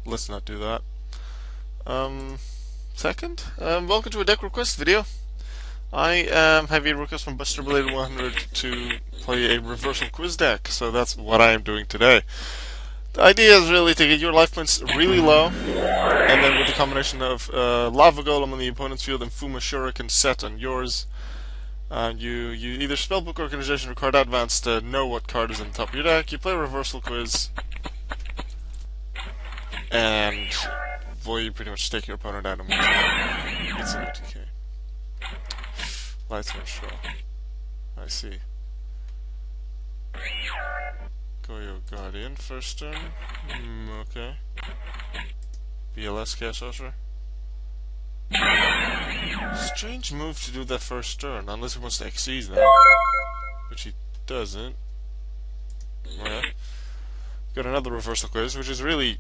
Let's not do that. Second, welcome to a deck request video. I have a request from busterblader100 to play a reversal quiz deck, so that's what I am doing today. The idea is really to get your life points really low, and then with the combination of Lava Golem on the opponent's field and Fuma Shuriken set on yours, you either Spellbook Organization or Card Advance to know what card is in the top of your deck. You play a reversal quiz, and boy, you pretty much take your opponent out and win. It's an OTK. Lights on show. I see. Goyo Guardian first turn. Okay. BLS Chaos Sorcerer. Strange move to do that first turn, unless he wants to Xyz now. Which he doesn't. Yeah. Got another reversal quiz, which is really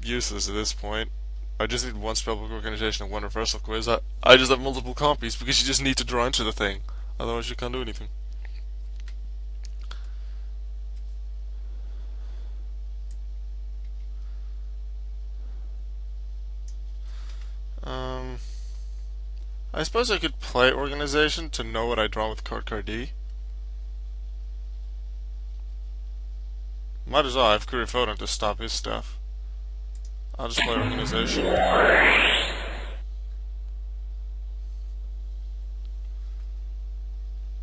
useless at this point. I just need one Spellbook Organization and one reversal quiz. I just have multiple copies because you just need to draw into the thing. Otherwise you can't do anything. I suppose I could play Organization to know what I draw with card D. Might as well, I have Courier Photon to stop his stuff. I'll just play Organization.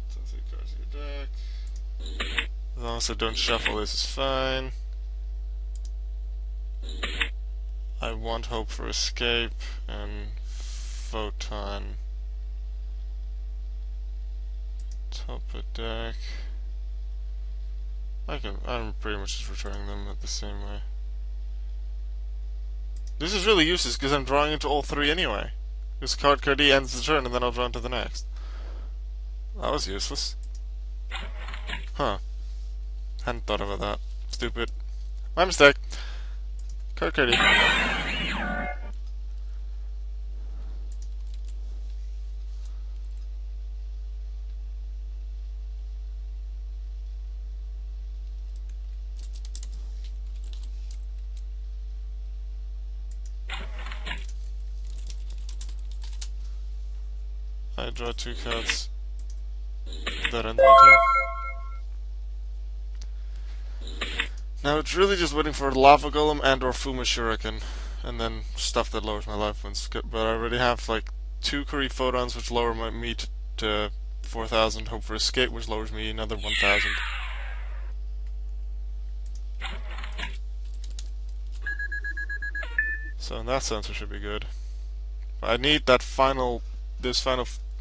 So 3 cards in your deck. As long as I don't shuffle this is fine. I want Hope for Escape and Photon. Top of deck. I'm pretty much just returning them the same way. This is really useless because I'm drawing into all 3 anyway. This card D ends the turn and then I'll draw into the next. That was useless. Huh. Hadn't thought about that. Stupid. My mistake. Card D. I draw 2 cards. That ends my turn. Now it's really just waiting for Lava Golem and or Fuma Shuriken, and then stuff that lowers my life points. But I already have like 2 Courier Photons, which lower me to 4,000. Hope for Escape, which lowers me another 1,000. So in that sense, it should be good. But I need that final,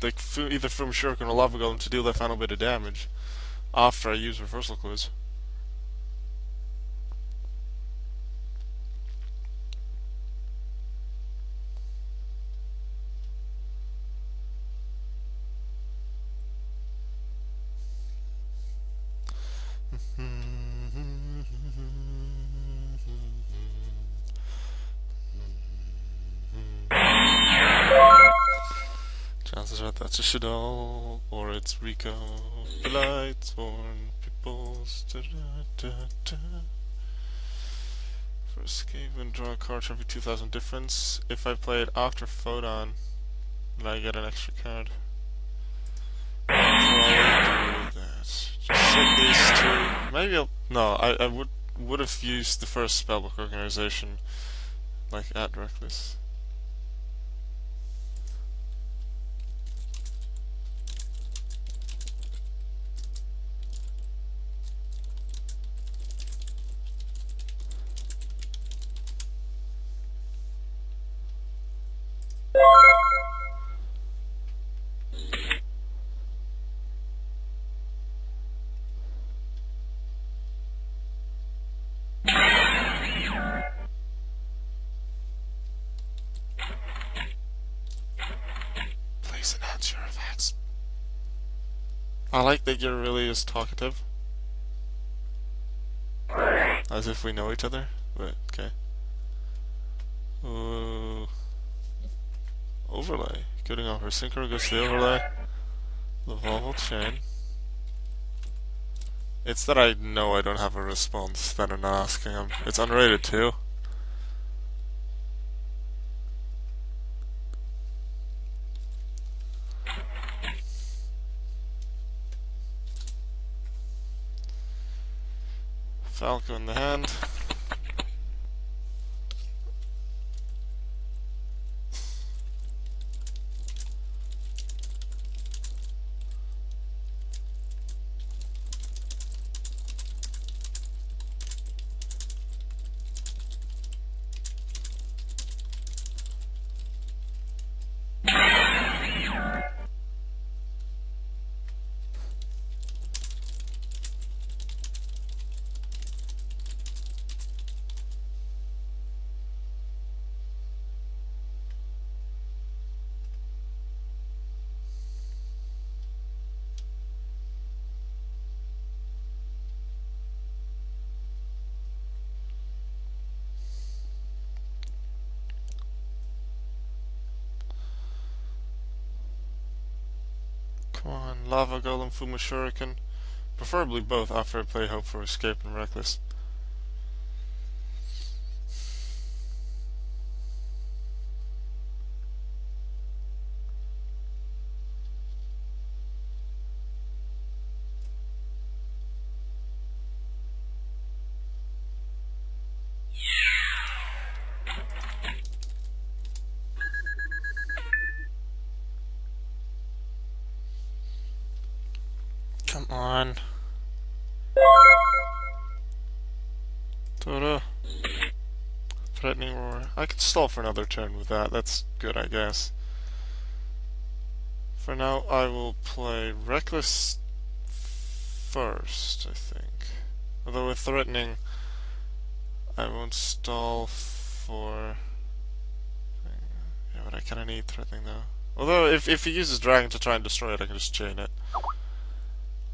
like either from Shuriken or Lava Golem to deal that final bit of damage after I use Reversal Quiz. Chances are that's a Shadow, or it's Rico, the Lightsworn Peoples. For Escape and draw a card for every 2,000 difference. If I play it after Photon, then I get an extra card. I'll do that. Just set these 2. Maybe I'll. No, I would have used the first Spellbook Organization, like at Reckless. Enhance your effects. I like that you're really just talkative. As if we know each other. But, okay. Ooh. Overlay. Getting off her synchro goes to the overlay. The Volvo chain. It's that I know I don't have a response that I'm not asking him. It's unrated too. Falco in the hand. Come on, Lava Golem, Fuma Shuriken. Preferably both after I play Hope for Escape and Reckless. Come on. Toto. Threatening Roar. I could stall for another turn with that. That's good, I guess. For now, I will play Reckless first, I think. Although with Threatening, I won't stall for... Yeah, but I kinda need Threatening though. Although, if he uses Dragon to try and destroy it, I can just chain it.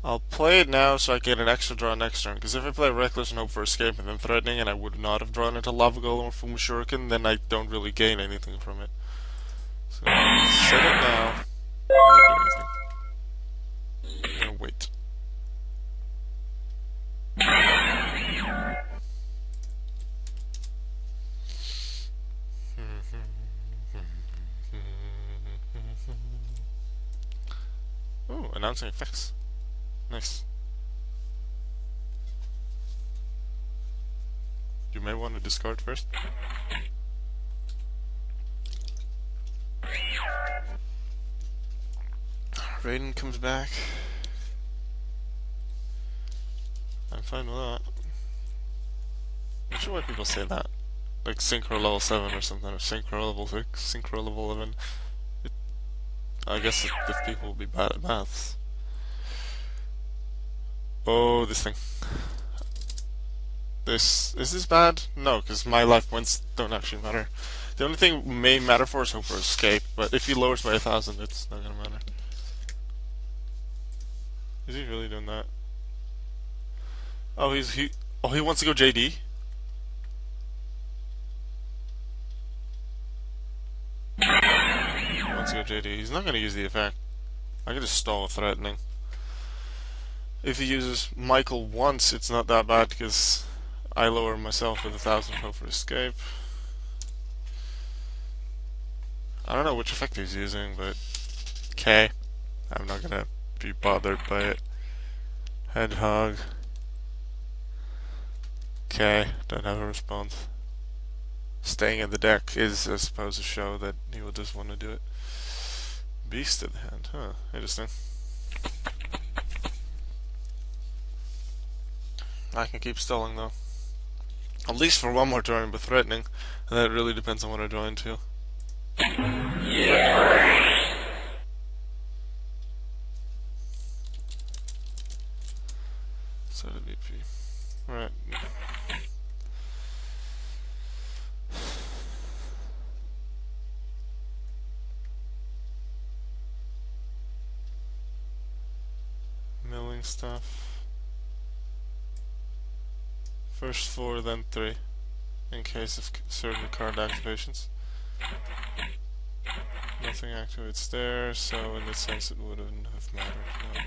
I'll play it now so I get an extra draw next turn, because if I play Reckless and hope for Escape and then Threatening and I would not have drawn into Lava Golem or Fuma Shuriken, then I don't really gain anything from it. So, set it now. I'm not doing anything. I'm gonna wait. Ooh, announcing effects. Nice. You may want to discard first. Raiden comes back. I'm fine with that. I'm not sure why people say that. Like Synchro level 7 or something, or Synchro level 6, Synchro level 11. I guess if people will be bad at maths. Oh, this thing. Is this bad? No, because my life points don't actually matter. The only thing may matter for is Hope for Escape, but if he lowers by 1,000, it's not gonna matter. Is he really doing that? Oh, he wants to go JD? He wants to go JD. He's not gonna use the effect. I can just stall with Threatening. If he uses Michael once, it's not that bad because I lower myself with 1,000 Hope for Escape. I don't know which effect he's using, but okay. I'm not gonna be bothered by it. Hedgehog. Okay, don't have a response. Staying in the deck is, I suppose, a show that he will just want to do it. Beast in the hand, huh? Interesting. I can keep stalling though. At least for one more turn, but Threatening. And that really depends on what I draw into. So the VP. Alright. Milling stuff. First 4, then 3, in case of certain card activations. Nothing activates there, so in this sense it wouldn't have mattered.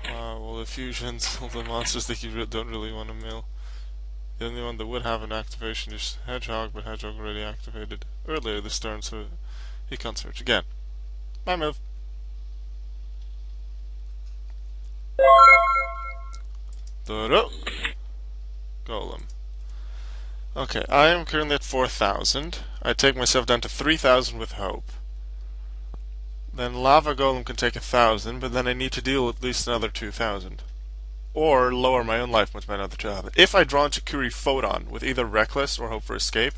No. Well, the fusions, all the monsters that you don't really want to mill. The only one that would have an activation is Hedgehog, but Hedgehog already activated earlier this turn, so he can't search again. My move. Doro. Golem. Okay, I am currently at 4,000. I take myself down to 3,000 with Hope. Then Lava Golem can take 1,000, but then I need to deal at least another 2,000. Or lower my own life points by another 2,000. If I draw into Curie Photon with either Reckless or Hope for Escape,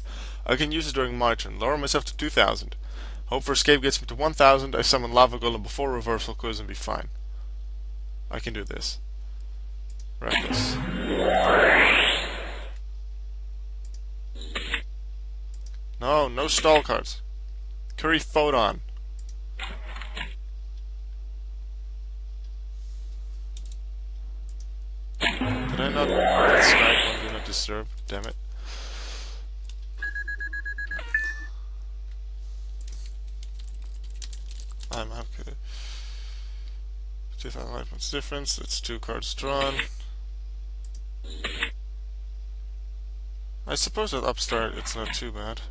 I can use it during my turn. Lower myself to 2,000. Hope for Escape gets me to 1,000. I summon Lava Golem before Reversal Quiz and be fine. I can do this. Reckless. No, no stall cards. Curie Photon. Did I not Skype one do not disturb? Damn it. I'm okay. 2,000 life points difference. It's 2 cards drawn. I suppose at Upstart it's not too bad.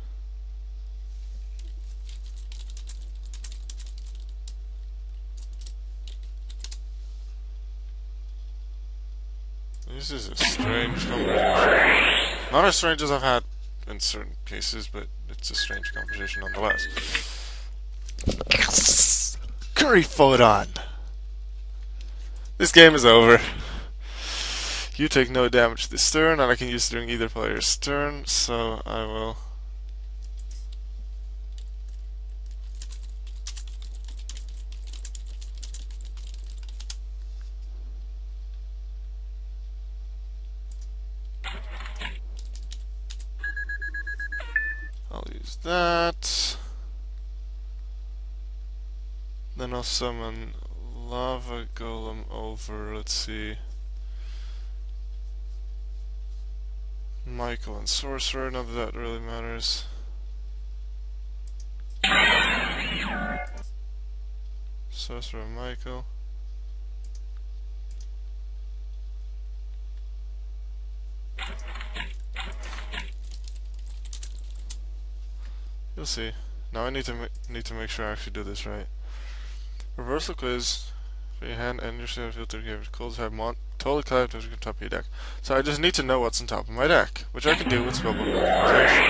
This is a strange conversation. Not as strange as I've had in certain cases, but it's a strange conversation nonetheless. Curie Photon! This game is over. You take no damage this turn, and I can use it during either player's turn, so I will... I'll use that. Then I'll summon Lava Golem over, let's see, Michael and Sorcerer, not that that really matters. Sorcerer and Michael. You'll see. Now I need to make sure I actually do this right. Reversal Quiz. For your hand and your shield filter give calls have totally collapsed on top of your deck. So I just need to know what's on top of my deck, which I can do with Spellbook Organization.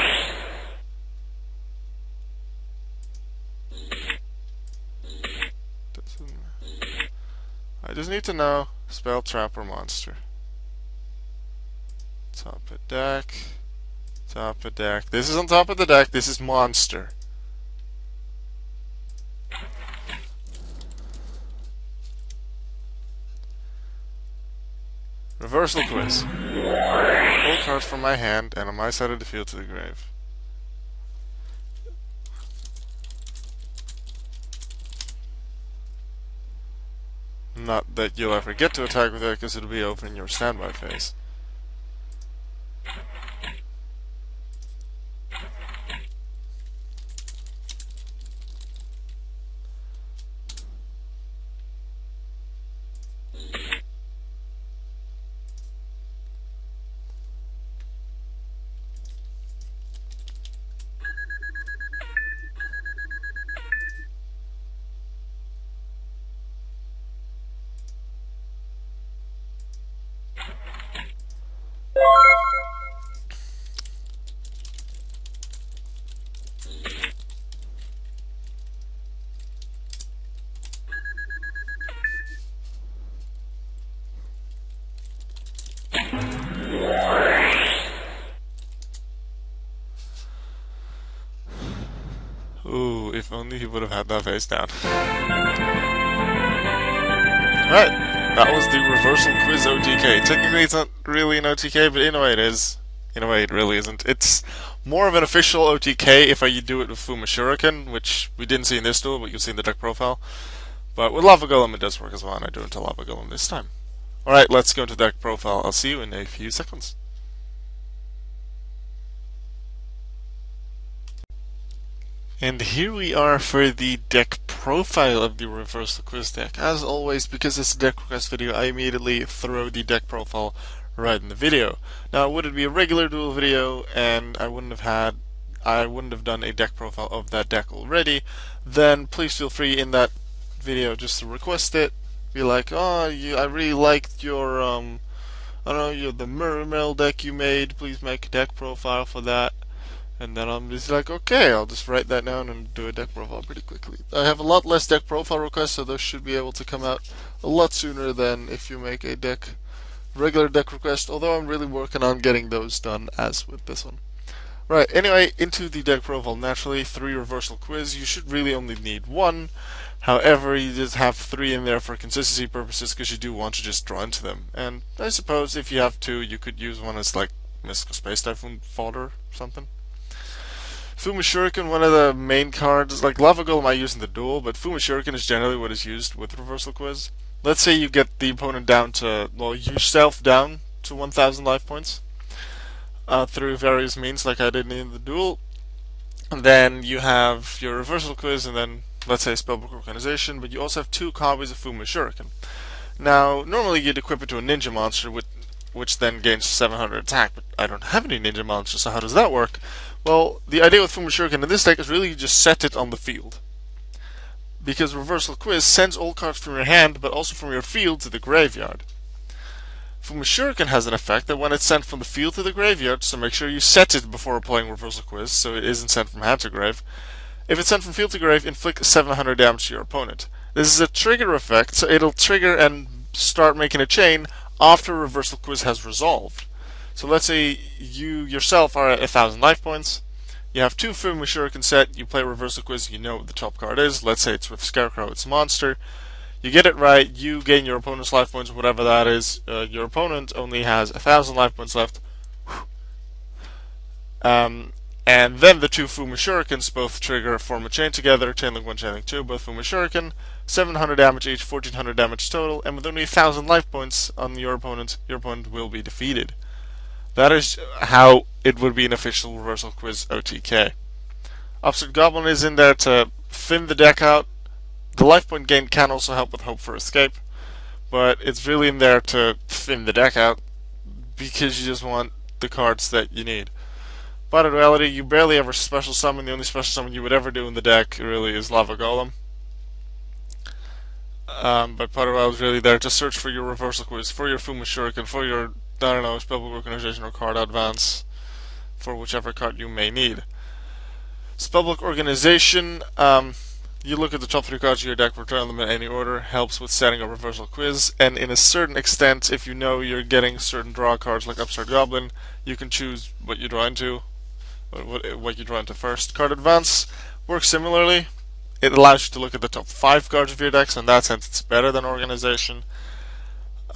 I just need to know spell, trap, or monster. Top of deck. Top of deck. This is on top of the deck. This is monster. Reversal Quiz. Pull cards from my hand and on my side of the field to the grave. Not that you'll ever get to attack with that, because it'll be over in your standby phase. Ooh, if only he would have had that face down. Alright, that was the Reversal Quiz OTK. Technically it's not really an OTK, but in a way it is. In a way it really isn't. It's more of an official OTK if I do it with Fuma Shuriken, which we didn't see in this duel, but you'll see in the deck profile. But with Lava Golem it does work as well, and I do it to Lava Golem this time. Alright, let's go into deck profile. I'll see you in a few seconds. And here we are for the deck profile. profile of the reversal quiz deck. As always, because it's a deck request video, I immediately throw the deck profile right in the video. Now, would it be a regular duel video and I wouldn't have done a deck profile of that deck already, then please feel free in that video just to request it. Be like, oh, I really liked your I don't know, the mroe deck you made. Please make a deck profile for that. And then I'm just like, okay, I'll just write that down and do a deck profile pretty quickly. I have a lot less deck profile requests, so those should be able to come out a lot sooner than if you make a regular deck request, although I'm really working on getting those done as with this one. Right, anyway, into the deck profile. Naturally, 3 reversal quiz. You should really only need 1. However, you just have 3 in there for consistency purposes because you do want to just draw into them. And I suppose if you have 2, you could use one as like Mystical Space Typhoon fodder or something. Fuma Shuriken, one of the main cards, like Lava Golem I use in the duel, but Fuma Shuriken is generally what is used with reversal quiz. Let's say you get the opponent down to, well, yourself down to 1,000 life points through various means, like I did in the duel. And then you have your reversal quiz, and then let's say Spellbook Organization, but you also have 2 copies of Fuma Shuriken. Now, normally you'd equip it to a ninja monster, which then gains 700 attack, but I don't have any ninja monsters, so how does that work? Well, the idea with Fuma Shuriken in this deck is really just set it on the field. Because Reversal Quiz sends all cards from your hand, but also from your field to the graveyard. Fuma Shuriken has an effect that when it's sent from the field to the graveyard, so make sure you set it before playing Reversal Quiz, so it isn't sent from hand to grave. If it's sent from field to grave, inflict 700 damage to your opponent. This is a trigger effect, so it'll trigger and start making a chain after Reversal Quiz has resolved. So let's say you yourself are at 1,000 life points, you have 2 Fuma Shuriken set, you play Reversal Quiz, you know what the top card is, let's say it's with Scarecrow, it's Monster. You get it right, you gain your opponent's life points, whatever that is. Your opponent only has 1,000 life points left. And then the 2 Fuma Shurikens both trigger, form a chain together, Chainlink 1, Chainlink 2, both Fuma Shuriken, 700 damage each, 1,400 damage total, and with only 1,000 life points on your opponent will be defeated. That is how it would be an official Reversal Quiz OTK. Obstinate Goblin is in there to thin the deck out. The life point gain can also help with Hope for Escape, but it's really in there to thin the deck out because you just want the cards that you need. But in reality, you barely ever special summon. The only special summon you would ever do in the deck really is Lava Golem. But Pot of Reality is really there to search for your Reversal Quiz, for your Fuma Shuriken, for your, I don't know, Spellbook Organization or Card Advance, for whichever card you may need. Spellbook Organization, you look at the top 3 cards of your deck, return them in any order, helps with setting a Reversal Quiz, and in a certain extent, if you know you're getting certain draw cards like Upstart Goblin, you can choose what you draw into, what you draw into first. Card Advance works similarly. It allows you to look at the top 5 cards of your deck, so in that sense it's better than Organization.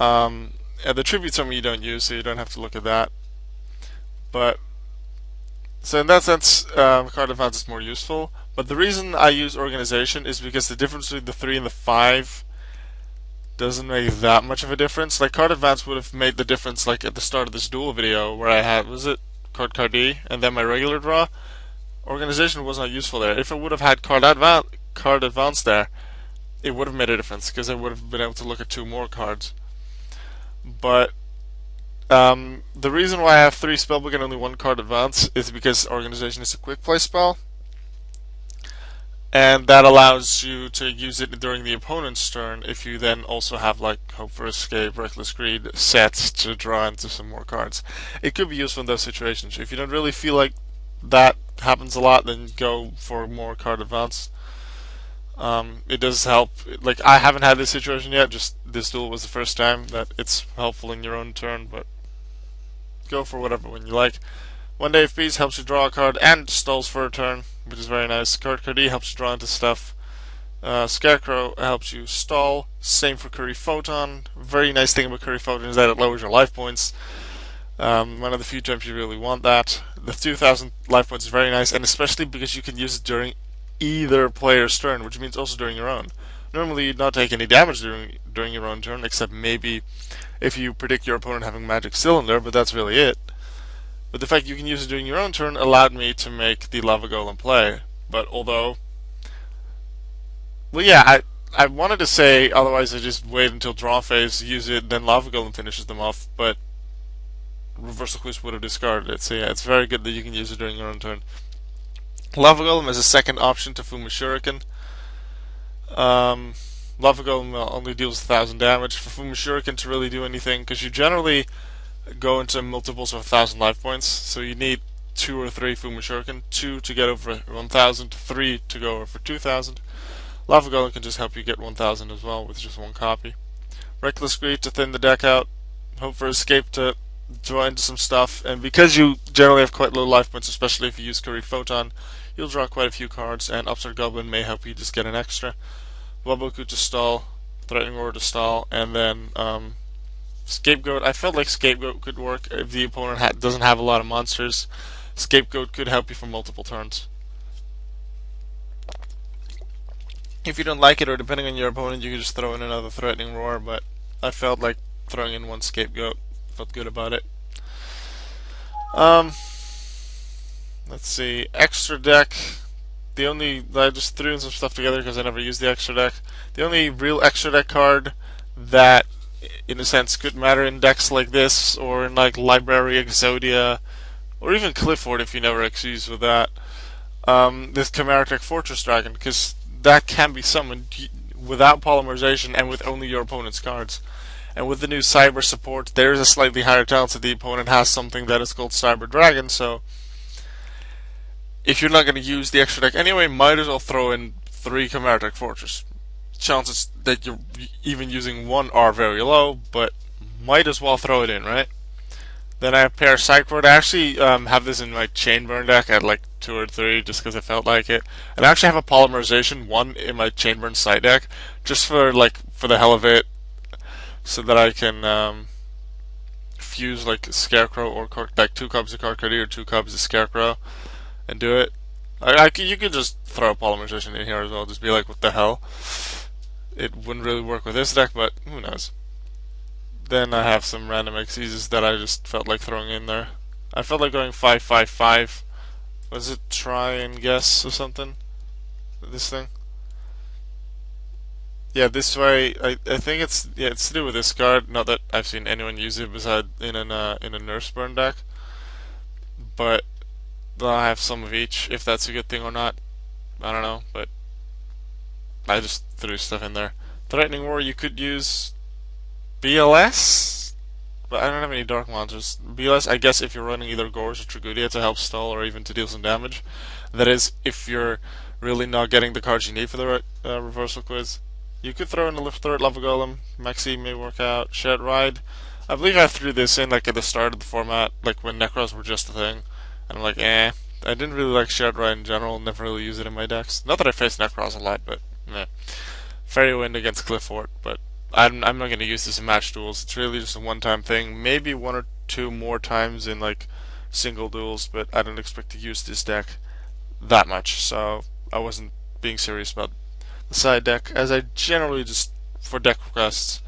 And the Tribute Summon you don't use, so you don't have to look at that. But so in that sense, Card Advance is more useful. But the reason I use Organization is because the difference between the 3 and the 5 doesn't make that much of a difference. Like, Card Advance would have made the difference, like at the start of this duel video, where I had, was it Card Cardi, and then my regular draw. Organization was not useful there. If I would have had Card Advance there, it would have made a difference, because I would have been able to look at 2 more cards. But the reason why I have 3 Spellbook and only 1 Card Advance is because Organization is a quick play spell, and that allows you to use it during the opponent's turn if you then also have like Hope for Escape, Reckless Greed set to draw into some more cards. It could be useful in those situations. If you don't really feel like that happens a lot, then go for more Card Advance. It does help. Like, I haven't had this situation yet, just this duel was the first time that it's helpful in your own turn, but go for whatever one you like. 1 day of Peace helps you draw a card and stalls for a turn, which is very nice. Card Cardi helps you draw into stuff. Scarecrow helps you stall. Same for Curry Photon. Very nice thing about Curry Photon is that it lowers your life points. One of the few times you really want that. The 2,000 life points is very nice, and especially because you can use it during either player's turn, which means also during your own. Normally you'd not take any damage during your own turn, except maybe if you predict your opponent having Magic Cylinder, but that's really it. But the fact you can use it during your own turn allowed me to make the Lava Golem play. But although Well, yeah, I wanted to say otherwise I just wait until draw phase, use it, then Lava Golem finishes them off, but Reversal Quiz would have discarded it. So yeah, it's very good that you can use it during your own turn. Lava Golem is a second option to Fuma Shuriken. Lava Golem only deals 1,000 damage. For Fuma Shuriken to really do anything, because you generally go into multiples of 1,000 life points, so you need 2 or 3 Fuma Shuriken, 2 to get over 1,000, 3 to go over 2,000. Lava Golem can just help you get 1,000 as well with just one copy. Reckless Greed to thin the deck out. Hope for Escape to draw into some stuff, and because you generally have quite low life points, especially if you use Curry Photon, you'll draw quite a few cards, and Upstart Goblin may help you just get an extra. Waboku to stall, Threatening Roar to stall, and then Scapegoat. I felt like Scapegoat could work if the opponent doesn't have a lot of monsters. Scapegoat could help you for multiple turns. If you don't like it, or depending on your opponent, you can just throw in another Threatening Roar, but I felt like throwing in one Scapegoat. Felt good about it. Let's see. Extra deck. I just threw in some stuff together because I never used the extra deck. The only real extra deck card that, in a sense, could matter in decks like this, or in like Library Exodia, or even Clifford if you never excuse with that, this Chimeric Fortress Dragon, because that can be summoned without polymerization and with only your opponent's cards. And with the new Cyber support, there is a slightly higher chance that the opponent has something that is called Cyber Dragon, so if you're not going to use the extra deck anyway, might as well throw in 3 Chimeric Fortress. Chances that you're even using one are very low, but might as well throw it in, right? Then I have Parasite. I actually have this in my Chainburn deck at like 2 or 3 just because I felt like it. And I actually have a Polymerization 1 in my Chainburn side deck just for the hell of it, so that I can fuse like Scarecrow or like 2 copies of Karkari or 2 copies of Scarecrow and do it. You could just throw a Polymerization in here as well, just be like, what the hell? It wouldn't really work with this deck, but who knows. Then I have some random exegesis that I just felt like throwing in there. I felt like going 5-5-5. Was it try and guess or something? This thing? Yeah, this way. I think it's to do with this card. Not that I've seen anyone use it beside in a Nurse Burn deck, but I have some of each. If that's a good thing or not, I don't know. But I just threw stuff in there. Threatening Roar, you could use BLS, but I don't have any dark monsters. BLS, I guess, if you're running either Gores or Tragudia to help stall or even to deal some damage. That is, if you're really not getting the cards you need for the reversal quiz. You could throw in a third Lava Golem. Maxi may work out. Shared Ride. I believe I threw this in like at the start of the format, like when Necros were just a thing. And I'm like, I didn't really like Shared Ride in general. Never really use it in my decks. Not that I face Necros a lot, but meh. Fairy Wind against Clifford, but I'm not going to use this in match duels. It's really just a one-time thing. Maybe 1 or 2 more times in like single duels, but I don't expect to use this deck that much. So I wasn't being serious about the side deck, as I generally just, for deck requests,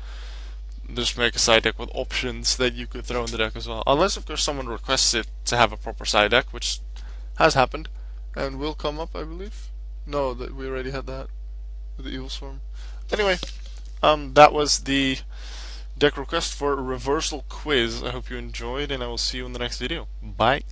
just make a side deck with options that you could throw in the deck as well. Unless, of course, someone requests it to have a proper side deck, which has happened and will come up, I believe. No, that we already had that with the Evil Swarm. Anyway, that was the deck request for Reversal Quiz. I hope you enjoyed, and I will see you in the next video. Bye.